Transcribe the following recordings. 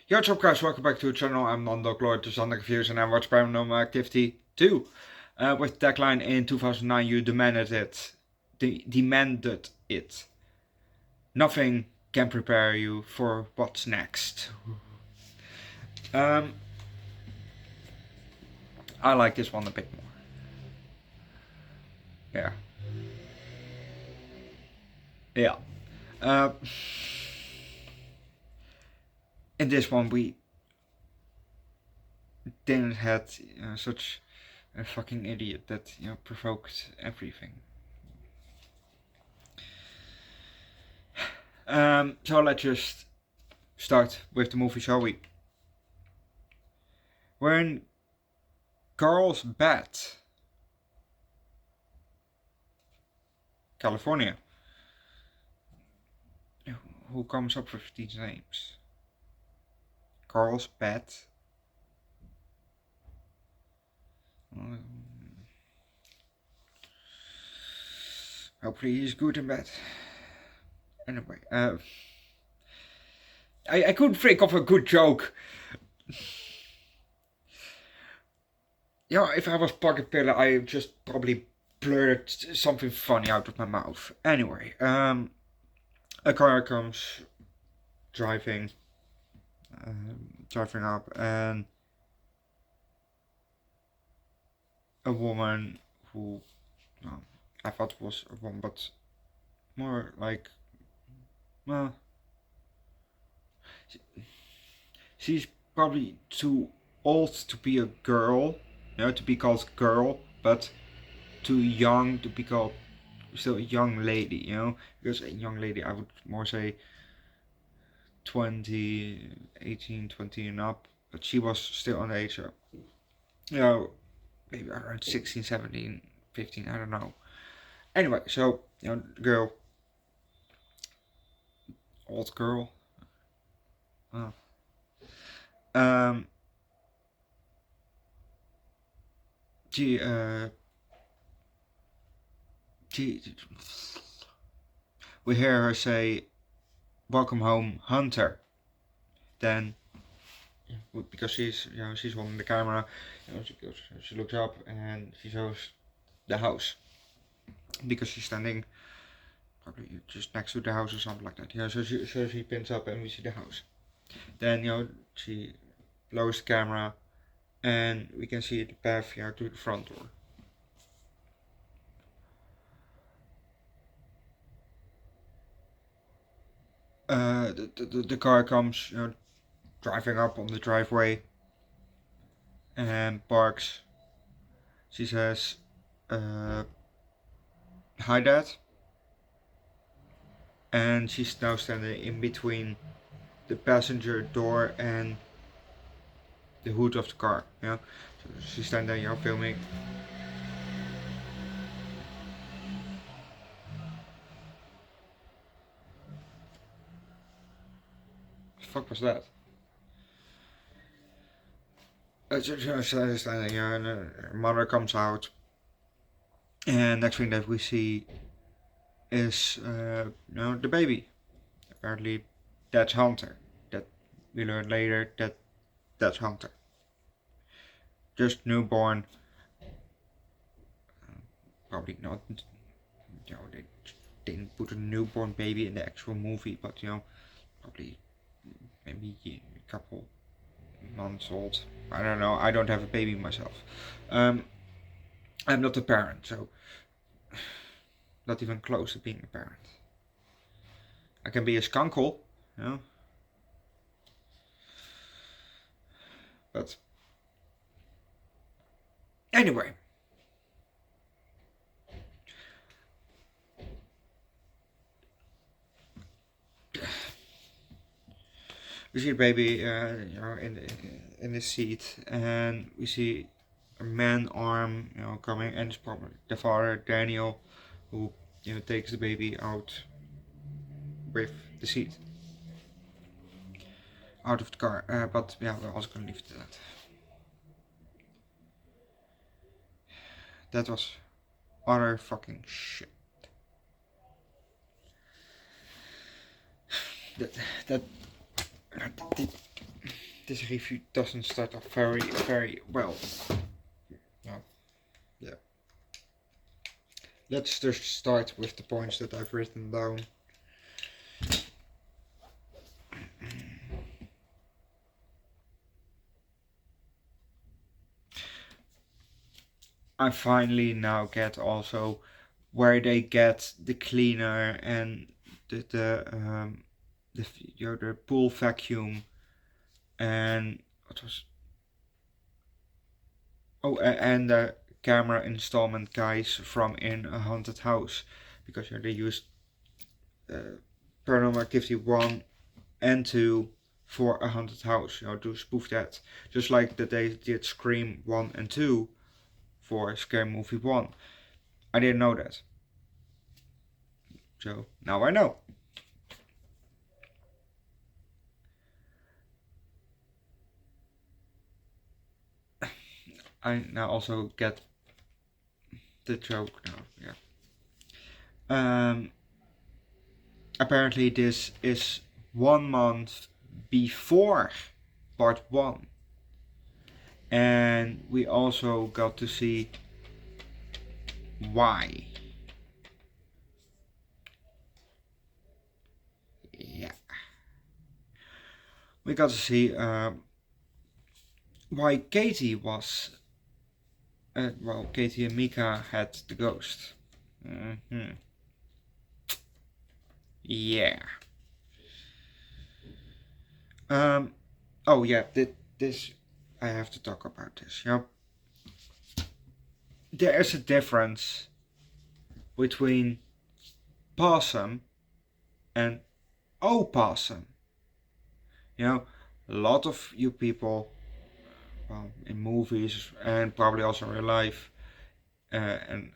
Yo, what's up guys, welcome back to the channel. I'm Underdog Lord, this is Underdog Reviews, and I watch Paranormal Activity 2. With the tagline, in 2009 you demanded it. Demanded it. Nothing can prepare you for what's next. I like this one a bit more. Yeah. In this one we didn't had such a fucking idiot that provoked everything. So let's just start with the movie, shall we? We're in Carl's bed, California. Who comes up with these names? Carl's bed. Hopefully he's good in bed. Anyway, I couldn't think of a good joke. If I was pocket pillar, I just probably blurted something funny out of my mouth. Anyway, a car comes driving up, and a woman who, I thought was a woman, but more like, well, she's probably too old to be a girl, to be called girl, but too young to be called still a young lady, because a young lady, I would more say 18, 20 and up, but she was still underage, maybe around 16, 17, 15, I don't know. Anyway, so, girl, old girl, she we hear her say, "Welcome home, Hunter." Then, because she's holding the camera, she looks up and she shows the house, because she's standing probably just next to the house or something like that. So she pins up and we see the house. Then she lowers the camera and we can see the path to the front door. The car comes driving up on the driveway and parks. She says, "Hi Dad," and she's now standing in between the passenger door and the hood of the car. So she's standing there, filming. What the fuck was that? She's standing here, and her mother comes out, and next thing that we see is the baby. Apparently that's Hunter. That we learn later that that's Hunter. Just newborn. Probably not. They didn't put a newborn baby in the actual movie, but probably maybe a couple months old. I don't know. I don't have a baby myself. I'm not a parent, so not even close to being a parent. I can be a skunkle, but anyway. We see a baby, in the seat, and we see a man arm, coming, and it's probably the father, Daniel, who, takes the baby out with the seat, out of the car. But we're also gonna leave it to that. That was utter fucking shit. this review doesn't start off very, very well. No. Yeah. Let's just start with the points that I've written down. I finally now get also where they get the cleaner and the pool vacuum and what was and the camera installment guys from In a Haunted House, because they used Paranormal Activity 1 and 2 for a haunted house, to spoof that, just like that they did Scream 1 and 2 for Scary Movie 1. I didn't know that, so now I know. I now also get the joke now. Yeah. Apparently this is 1 month before part 1, and we also got to see why. Yeah, we got to see why Katie was Katie and Mika had the ghost. Yeah. Oh yeah, this I have to talk about this. There is a difference between possum and opossum. A lot of you people, well, in movies and probably also in real life, and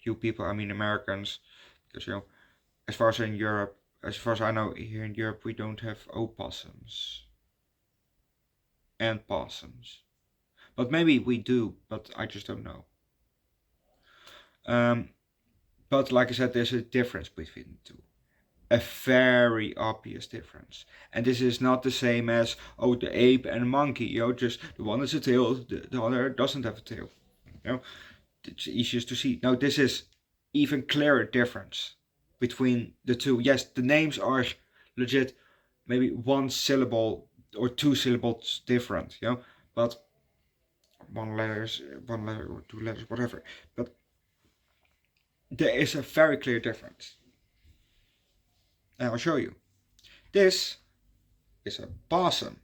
few people, I mean Americans, because as far as I know, here in Europe we don't have opossums and possums, but maybe we do, but I just don't know. But like I said, there's a difference between the two. A very obvious difference. And this is not the same as, the ape and monkey, just the one has a tail, the other doesn't have a tail. It's easiest to see. Now this is even clearer difference between the two. Yes, the names are legit maybe 1 syllable or 2 syllables different, but 1 letter or 2 letters, whatever. But there is a very clear difference. And I'll show you. This is a possum.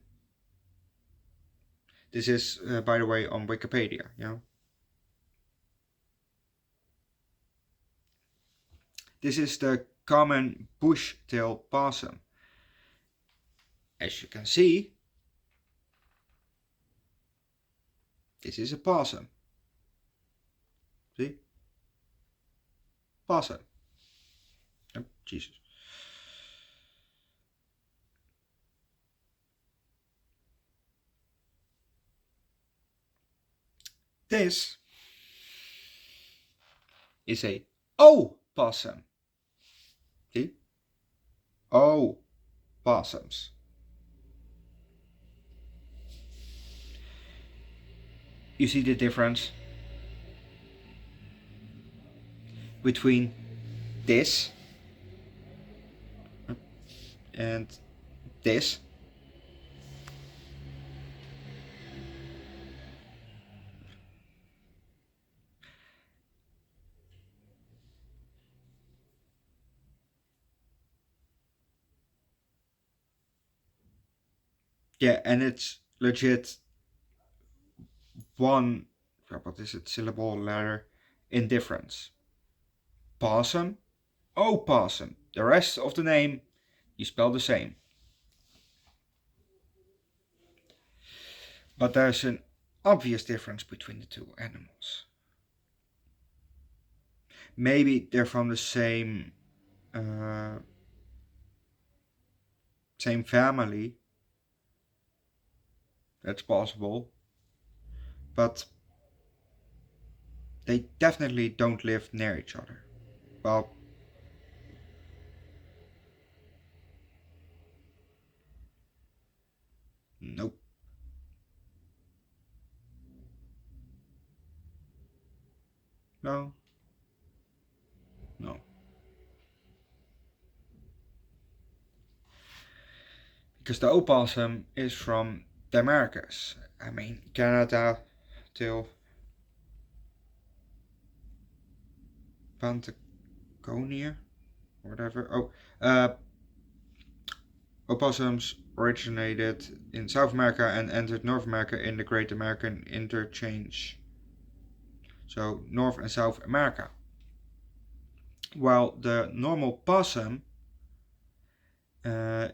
This is, by the way, on Wikipedia. This is the common bush-tail possum. As you can see, this is a possum. See? Possum. Oh, Jesus. This is a opossum. See? Opossums. You see the difference between this and this? Yeah, and it's legit 1, what is it, syllable, letter in difference. Possum, opossum. The rest of the name you spell the same. But there's an obvious difference between the two animals. Maybe they're from the same family. That's possible. But they definitely don't live near each other. Well, nope. No. No. Because the opossum is from the Americas. I mean, Canada till Patagonia, whatever. Opossums originated in South America and entered North America in the Great American Interchange. So North and South America. While the normal possum uh,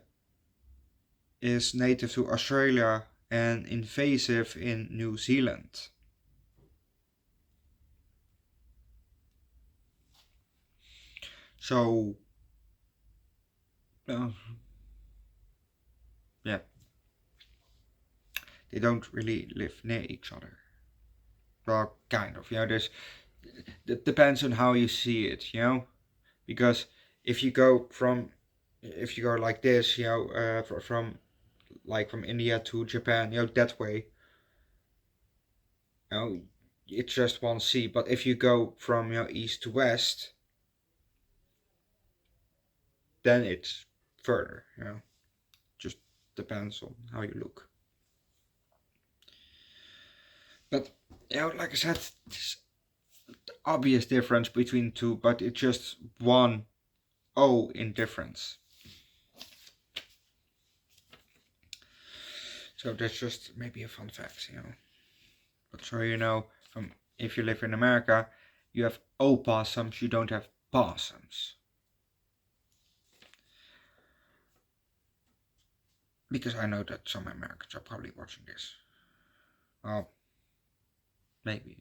is native to Australia and invasive in New Zealand. So, uh, yeah, they don't really live near each other. Well, kind of, there's, it depends on how you see it, because if you go like this, from India to Japan, that way, it's just one sea. But if you go from east to west, then it's further. Just depends on how you look. But like I said, there's obvious difference between two, but it's just one O in difference. So that's just maybe a fun fact, But so if you live in America, you have opossums, you don't have possums. Because I know that some Americans are probably watching this. Well, maybe,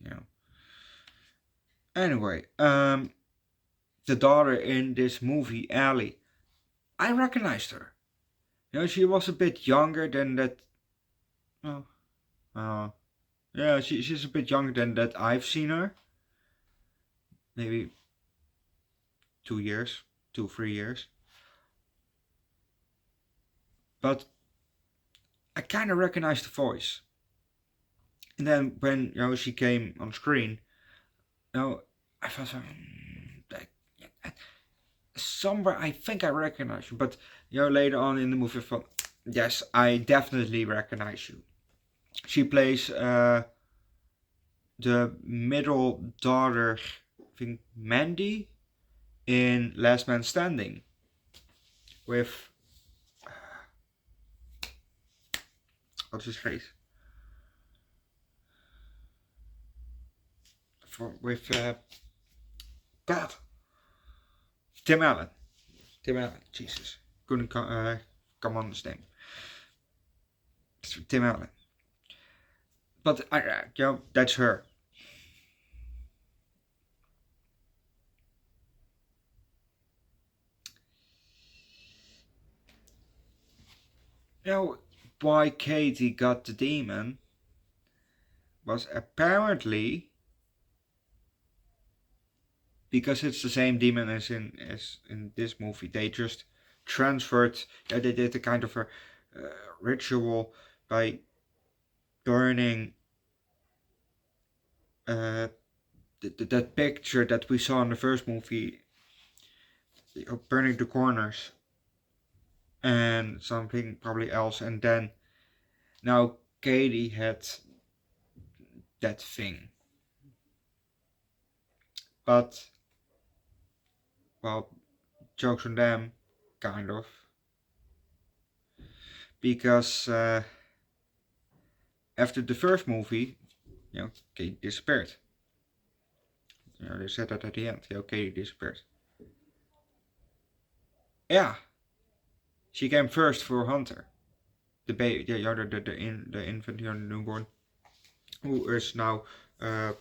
Anyway, the daughter in this movie, Allie, I recognized her. She was a bit younger than that. Yeah, she's a bit younger than that I've seen her. Maybe 2 years, 3 years. But I kind of recognized the voice. And then when she came on screen, I thought somewhere I think I recognize you, but later on in the movie I thought, yes, I definitely recognize you. She plays the middle daughter, I think Mandy, in Last Man Standing, with what's his face? With God, Tim Allen. Jesus, couldn't come on his name. It's Tim Allen. But that's her. Why Katie got the demon was apparently because it's the same demon as in this movie. They just transferred. They did a kind of a ritual by burning that picture that we saw in the first movie, burning the corners and something probably else, and then now Katie had that thing. But well, jokes on them, kind of, because after the first movie, Katie disappeared. They said that at the end. Katie disappeared. Yeah, she came first for Hunter, the baby, the infant, the newborn, who is now, I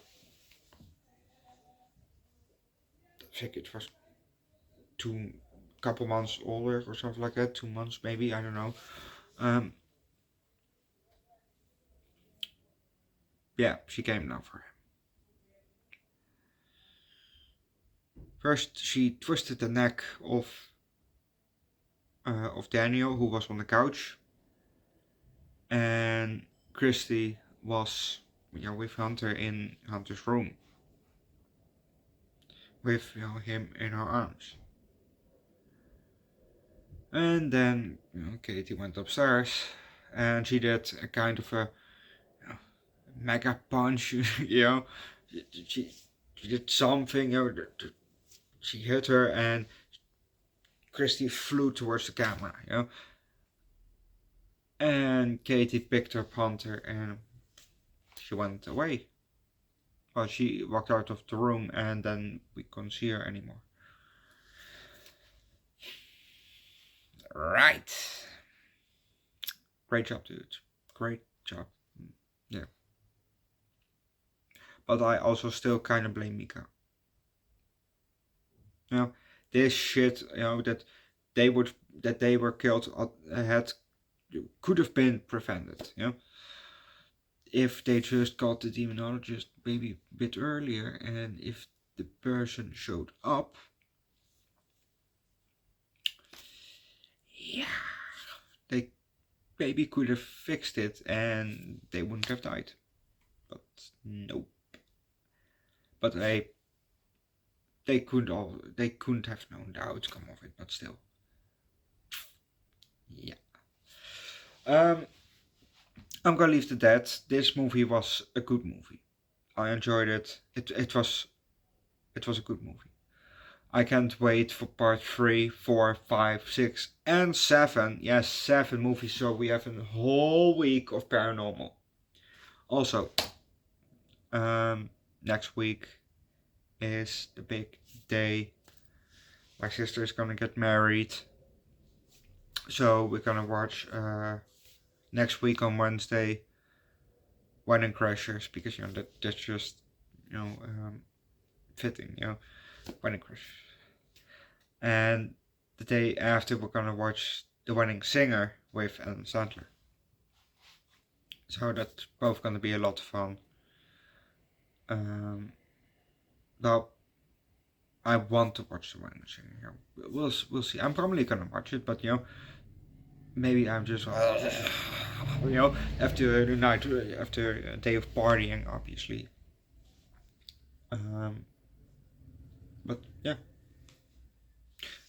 think it was couple months older or something like that. 2 months maybe, I don't know. Yeah, she came now for him. First, she twisted the neck of Daniel, who was on the couch, and Christy was with Hunter in Hunter's room. with him in her arms. And then Katie went upstairs and she did a kind of a mega punch, she, she did something, she hit her and Christy flew towards the camera, and Katie picked up Hunter and she went away. Well, she walked out of the room and then we couldn't see her anymore. Right. Great job, dude. Great job. Yeah. But I also still kind of blame Mika. This shit, that they were killed could have been prevented, if they just got the demonologist maybe a bit earlier, and if the person showed up, yeah, they maybe could have fixed it and they wouldn't have died. But nope. But they couldn't have known the outcome of it, but still. Yeah. I'm gonna leave it at that. This movie was a good movie. I enjoyed it. It was a good movie. I can't wait for part 3, 4, 5, 6, and 7. Yes, 7 movies, so we have a whole week of Paranormal. Also, next week is the big day. My sister is gonna get married. So we're gonna watch next week on Wednesday Wedding Crashers, because that's just fitting, Wedding Crashers. And the day after we're gonna watch The Wedding Singer with Adam Sandler. So that's both gonna be a lot of fun. Well, I want to watch The Wedding Singer. We'll see. I'm probably gonna watch it, but maybe I'm just after the night, after a day of partying, obviously. But yeah,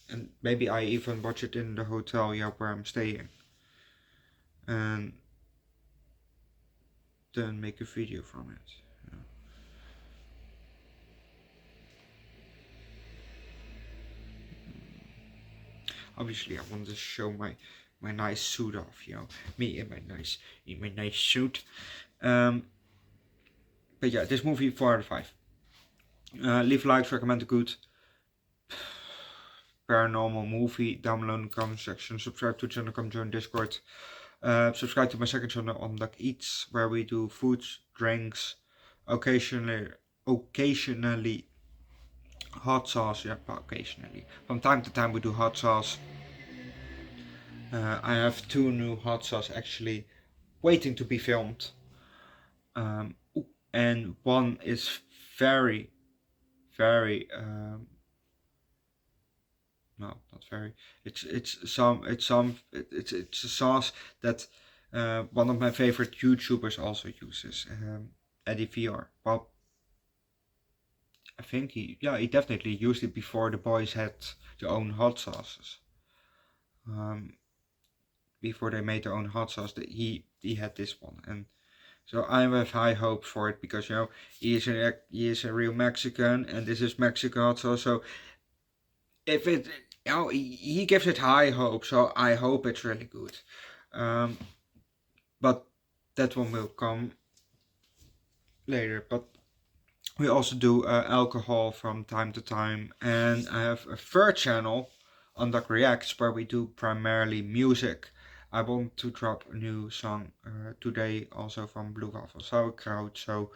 and maybe I even watch it in the hotel where I'm staying, and then make a video from it. Obviously, I want to show my nice suit off, me in my nice suit. But yeah, this movie 4 out of 5. Leave likes, recommend a good paranormal movie down below in the comment section. Subscribe to the channel, come join Discord. Subscribe to my second channel, Underdog Eats, where we do foods, drinks, occasionally hot sauce. Yeah, occasionally. From time to time we do hot sauce. I have 2 new hot sauce actually waiting to be filmed. And one is very, very no, not very. It's a sauce that one of my favorite YouTubers also uses, Eddie VR. Well, I think he definitely used it before the boys had their own hot sauces. Before they made their own hot sauce, that he had this one, and so I have high hopes for it, because he is a real Mexican, and this is Mexican hot sauce. So if it he gives it high hopes, so I hope it's really good. But that one will come later. But we also do alcohol from time to time, and I have a third channel, Underdog Reacts, where we do primarily music. I want to drop a new song today, also from Blue Waffle Sauerkraut. So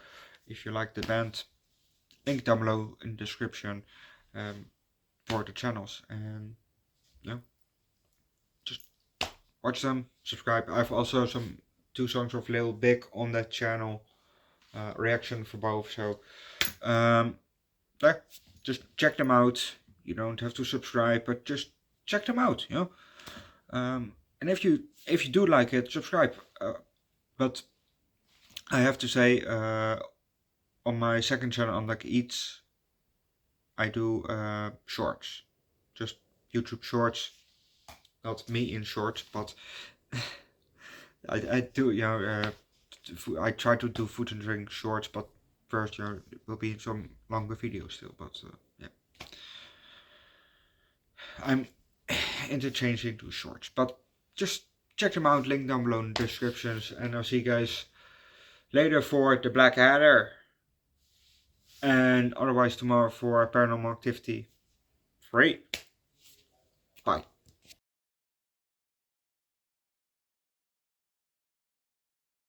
if you like the band, link down below in the description for the channels, and just watch them, subscribe. I have also 2 songs of Lil Big on that channel, reaction for both. So just check them out. You don't have to subscribe, but just check them out, and if you do like it, subscribe. But I have to say, on my second channel, Underdog Eats, I do shorts, just YouTube shorts, not me in shorts, but I do, you know, I try to do food and drink shorts, but first, you know, it will be some longer videos still, but yeah. I'm interchanging to shorts, but just check them out, link down below in the descriptions, and I'll see you guys later for the Black Adder, and otherwise tomorrow for Paranormal Activity 3. Bye.